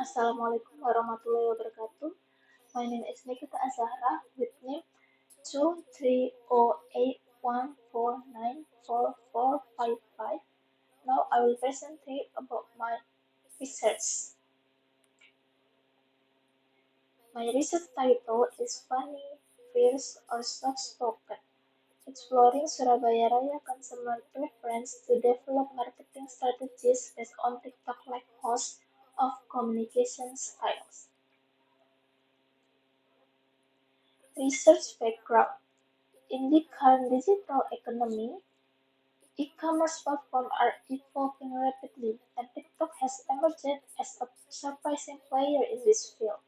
Assalamualaikum warahmatullahi wabarakatuh. My name is Nikita Azahra with name 23081494455. Now I will present to you about my research. My research title is Funny, Fierce, or Soft-Spoken, exploring Surabaya Raya consumer preference to develop marketing strategies based on TikTok-like host of communication styles. Research background. In the current digital economy, e-commerce platforms are evolving rapidly, and TikTok has emerged as a surprising player in this field.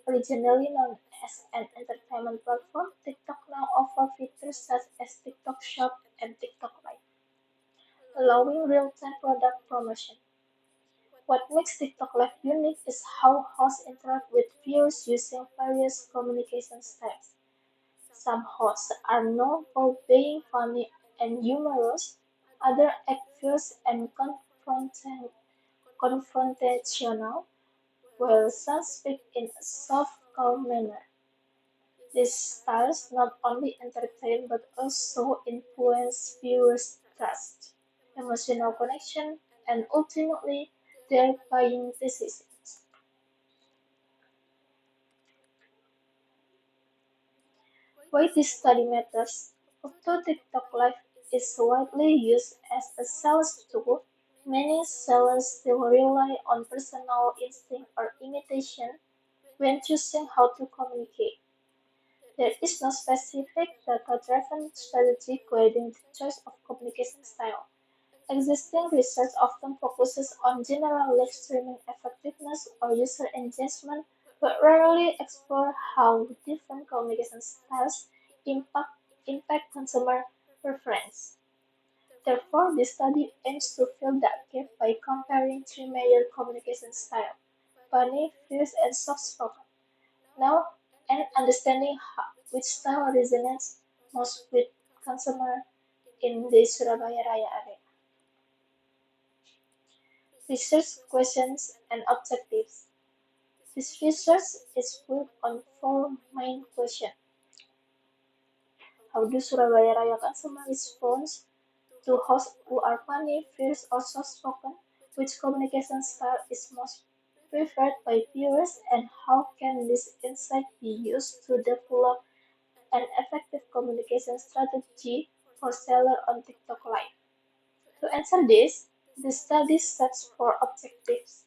Originally known as an entertainment platform, TikTok now offers features such as TikTok Shop and TikTok Live, allowing real-time product promotion. What makes TikTok Live unique is how hosts interact with viewers using various communication styles. Some hosts are known for being funny and humorous, others act fierce and confrontational, while some speak in a soft, calm manner. These styles not only entertain but also influence viewers' trust, emotional connection, and ultimately their buying decisions. Why this study matters? Although TikTok Live is widely used as a sales tool, many sellers still rely on personal instinct or imitation when choosing how to communicate. There is no specific data-driven strategy guiding the choice of communication style. Existing research often focuses on general live streaming effectiveness or user engagement, but rarely explore how different communication styles impact, impact consumer preference. Therefore, this study aims to fill that gap by comparing three major communication styles: funny, fierce, and soft-spoken. Now, and understanding which style resonates most with consumer in the Surabaya Raya area. Research questions and objectives. This research is built on four main questions. How do Surabaya Raya consumers respond to hosts who are funny, fierce, or soft-spoken? Which communication style is most preferred by viewers, and how can this insight be used to develop an effective communication strategy for sellers on TikTok Live? To answer this, the study sets four objectives: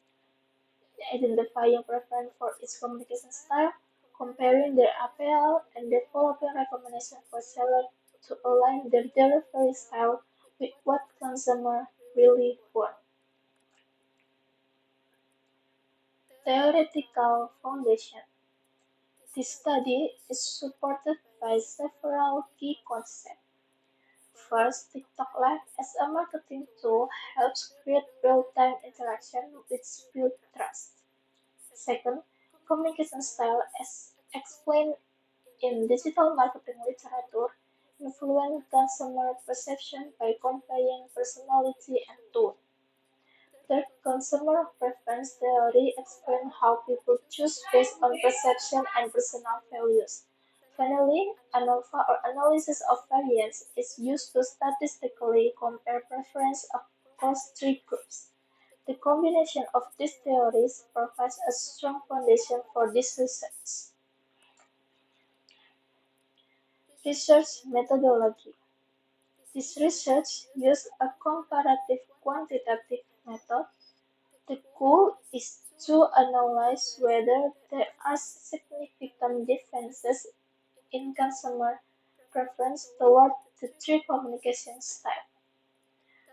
identifying preference for each communication style, comparing their appeal, and developing recommendations for sellers to align their delivery style with what consumers really want. Theoretical foundation. This study is supported by several key concepts. First, TikTok Live as a marketing tool helps create real-time interaction which builds trust. Second, communication style as explained in digital marketing literature influence consumer perception by comparing personality and tone. Third, consumer preference theory explains how people choose based on perception and personal values. Finally, ANOVA or analysis of variance is used to statistically compare preference across three groups. The combination of these theories provides a strong foundation for this research. Research methodology. This research uses a comparative quantitative method. The goal is to analyze whether there are significant differences in consumer preference toward the three communication styles.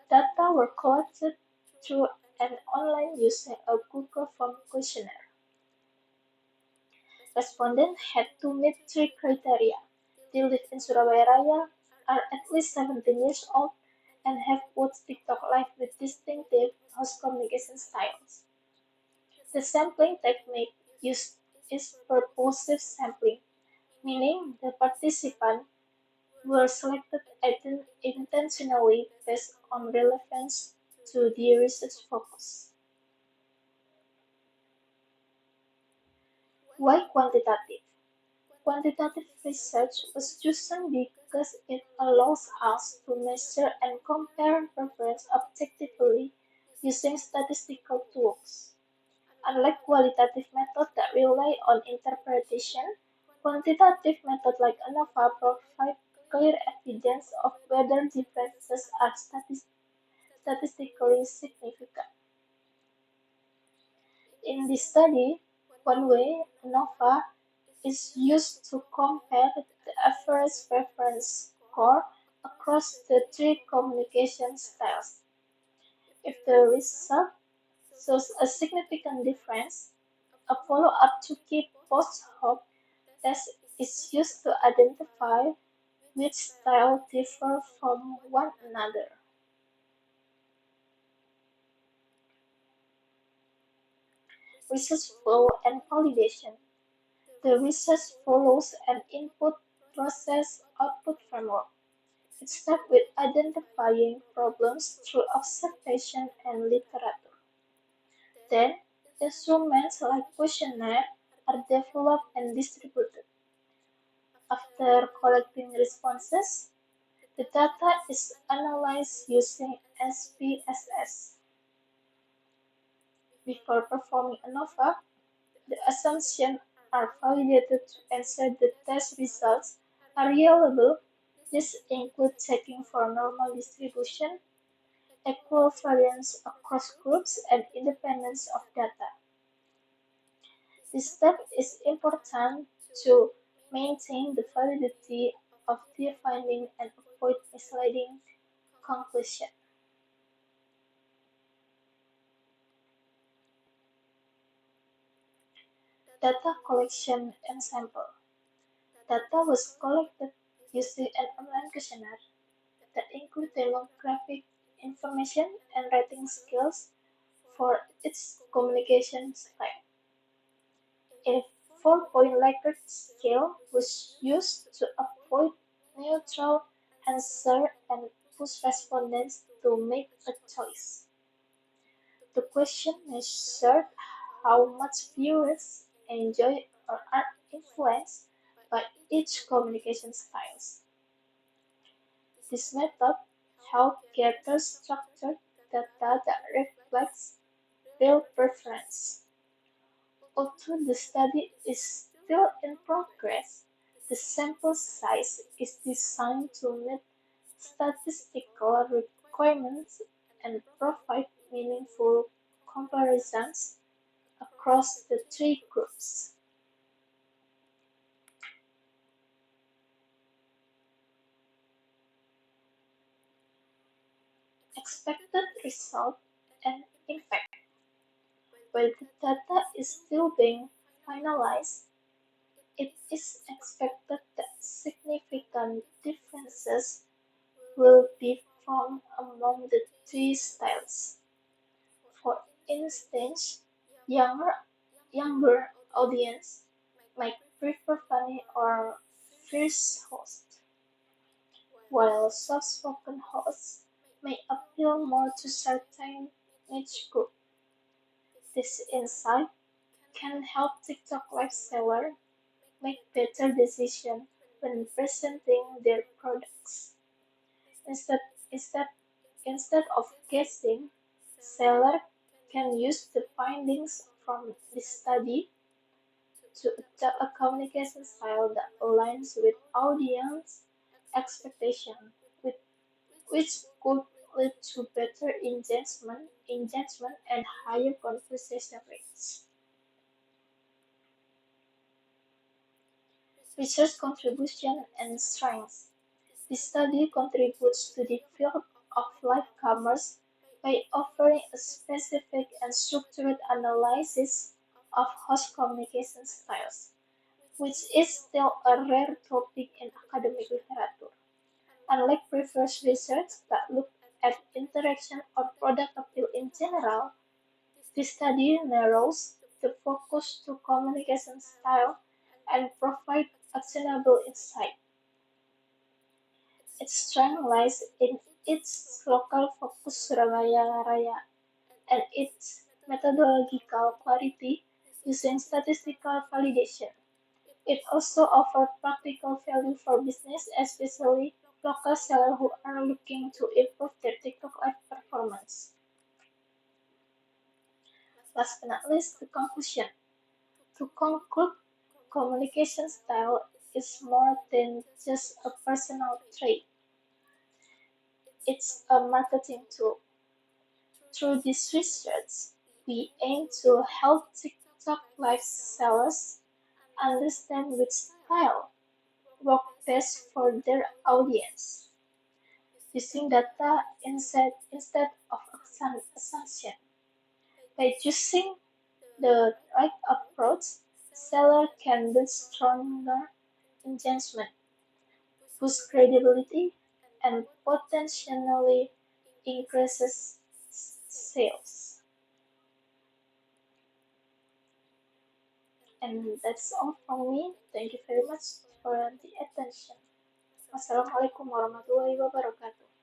Data were collected through an online using a Google form questionnaire. Respondents had to meet three criteria: they live in Surabaya Raya, are at least 17 years old, and have watched TikTok Live with distinctive host communication styles. The sampling technique used is purposive sampling, meaning the participants were selected intentionally based on relevance to the research focus. Why quantitative? Quantitative research was chosen because it allows us to measure and compare preference objectively using statistical tools. Unlike qualitative methods that rely on interpretation, quantitative methods like ANOVA provide clear evidence of whether differences are statistically significant. In this study, one way ANOVA is used to compare the average preference score across the three communication styles. If the result shows a significant difference, a follow-up to keep post-hoc test is used to identify which styles differ from one another. Research flow and validation. The research follows an input process output framework. It starts with identifying problems through observation and literature. Then, instruments like questionnaires are developed and distributed. After collecting responses, the data is analyzed using SPSS. Before performing ANOVA, the assumptions are validated to ensure the test results are reliable. This includes checking for normal distribution, equivariance across groups, and independence of data. This step is important to maintain the validity of the finding and avoid misleading conclusions. Data collection and sample. Data was collected using an online questionnaire that includes demographic information and writing skills for its communication style. A 4-point Likert scale was used to avoid neutral answers and push respondents to make a choice. The question measured how much viewers enjoy or are influenced by each communication styles. This method helps gather structured data that reflects real preference. Although the study is still in progress, the sample size is designed to meet statistical requirements and provide meaningful comparisons across the three groups. Expected result and impact. While the data is still being finalized, it is expected that significant differences will be found among the three styles. For instance, younger audience might prefer funny or fierce hosts, while soft-spoken hosts may appeal more to certain niche group. This insight can help TikTok live sellers make better decisions when presenting their products. Instead, instead, instead of guessing, sellers can use the findings from this study to adopt a communication style that aligns with audience expectation, with, which could lead to better engagement and higher conversation rates. Research contribution and strengths. This study contributes to the field of live commerce by offering a specific and structured analysis of host communication styles, which is still a rare topic in academic literature. Unlike previous research that looked at interaction or product appeal in general, this study narrows the focus to communication style and provides actionable insight. Its strength lies in its local focus Surabaya Raya and its methodological clarity, using statistical validation. It also offers practical value for business, especially local sellers who are looking to improve their TikTok Live performance. Last but not least, the conclusion. To conclude, communication style is more than just a personal trait. It's a marketing tool. Through this research, we aim to help TikTok live sellers understand which style works best for their audience, using data instead of assumption. By choosing the right approach, seller can build stronger engagement, boost credibility, and potentially increases sales. And that's all from me. Thank you very much for the attention. Wassalamualaikum warahmatullahi wabarakatuh.